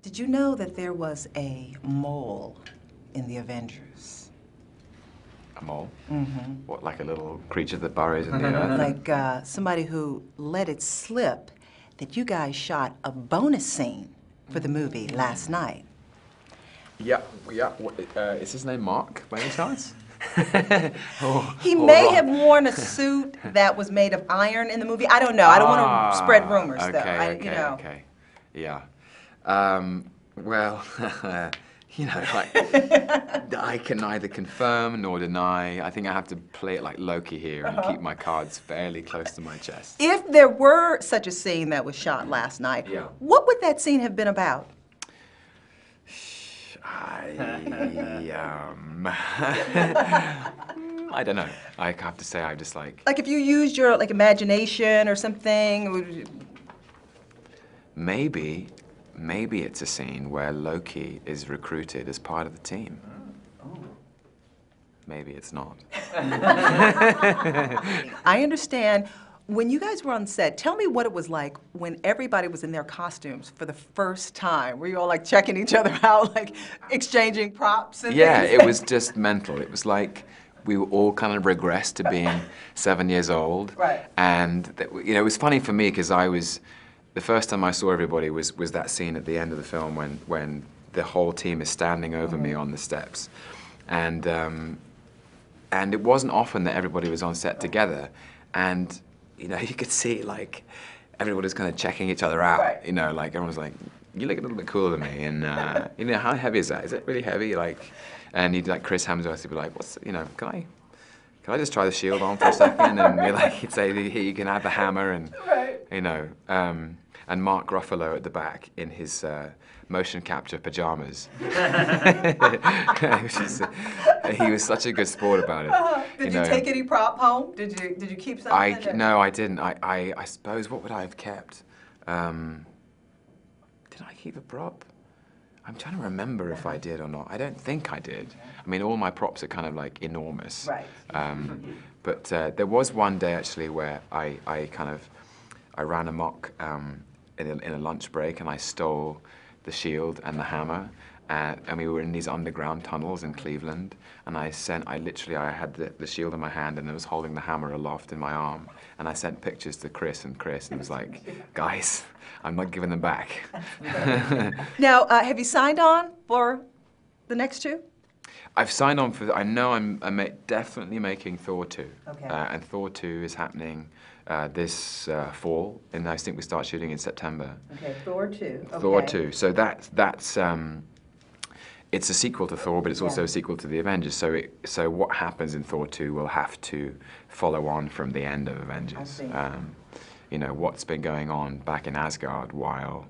Did you know that there was a mole in the Avengers? A mole? Mm-hmm. What, like a little creature that burrows in the earth? Like somebody who let it slip that you guys shot a bonus scene for the movie last night. Yeah. Is his name Mark, by any chance? He may have worn a suit that was made of iron in the movie. I don't know. I don't want to spread rumors, though. Okay. Yeah. Well, you know, like, I can neither confirm nor deny. I think I have to play it like Loki here and keep my cards fairly close to my chest. If there were such a scene that was shot last night, what would that scene have been about? I don't know. I have to say, I just like... Like if you used your imagination or something? Maybe it's a scene where Loki is recruited as part of the team. Maybe it's not. I understand. When you guys were on set, tell me what it was like when everybody was in their costumes for the first time. Were you all like checking each other out, like exchanging props and Yeah, things? it was just mental. It was like we were all kind of regressed to being 7 years old. Right. And you know, it was funny for me because the first time I saw everybody was that scene at the end of the film when the whole team is standing over me on the steps. And it wasn't often that everybody was on set together. And you know, you could see like everybody's kind of checking each other out. Right. You know, like everyone was like, "You look a little bit cooler than me," and you know, how heavy is that? Is it really heavy? Like, and he'd like Chris Hemsworth would be like, "What's you know, can I just try the shield on for a second?" And be like, he'd say, "Here, you can have the hammer," and you know, and Mark Ruffalo at the back in his motion capture pajamas. He was such a good sport about it. Did you take any prop home? Did you keep something? No, I didn't. I suppose, what would I have kept? Did I keep a prop? I'm trying to remember if I did or not. I don't think I did. I mean, all my props are kind of like enormous. Right. But there was one day actually where I ran amok in a lunch break and I stole the shield and the hammer. And we were in these underground tunnels in Cleveland, and I had the shield in my hand and I was holding the hammer aloft in my arm, and I sent pictures to Chris, and was like, "Guys, I'm not giving them back." Now, have you signed on for the next two? I've signed on for, I know I'm definitely making Thor 2. Okay. And Thor 2 is happening this fall, and I think we start shooting in September. Okay, Thor 2. Okay. Thor 2. So that's it's a sequel to Thor, but it's also a sequel to the Avengers. So what happens in Thor 2 will have to follow on from the end of Avengers. You know, what's been going on back in Asgard while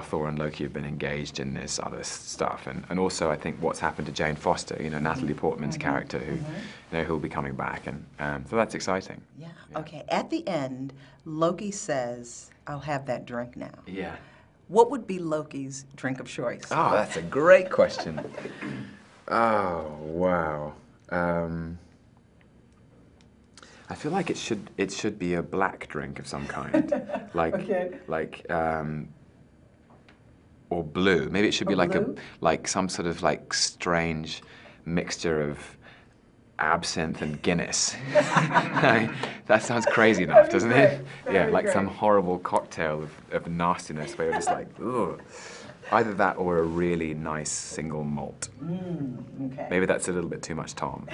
Thor and Loki have been engaged in this other stuff, and also I think what's happened to Jane Foster, you know, Natalie Portman's character, who, you know, who'll be coming back, and so that's exciting. Yeah. Okay. At the end, Loki says, "I'll have that drink now." Yeah. What would be Loki's drink of choice? Oh, that's a great question. Oh, wow. I feel like it should be a black drink of some kind, or blue. Maybe it should be like some sort of like strange mixture of absinthe and Guinness. That sounds crazy enough, doesn't it? Yeah, like some horrible cocktail of nastiness where you're just like, ugh. Either that or a really nice single malt. Okay. Maybe that's a little bit too much Tom.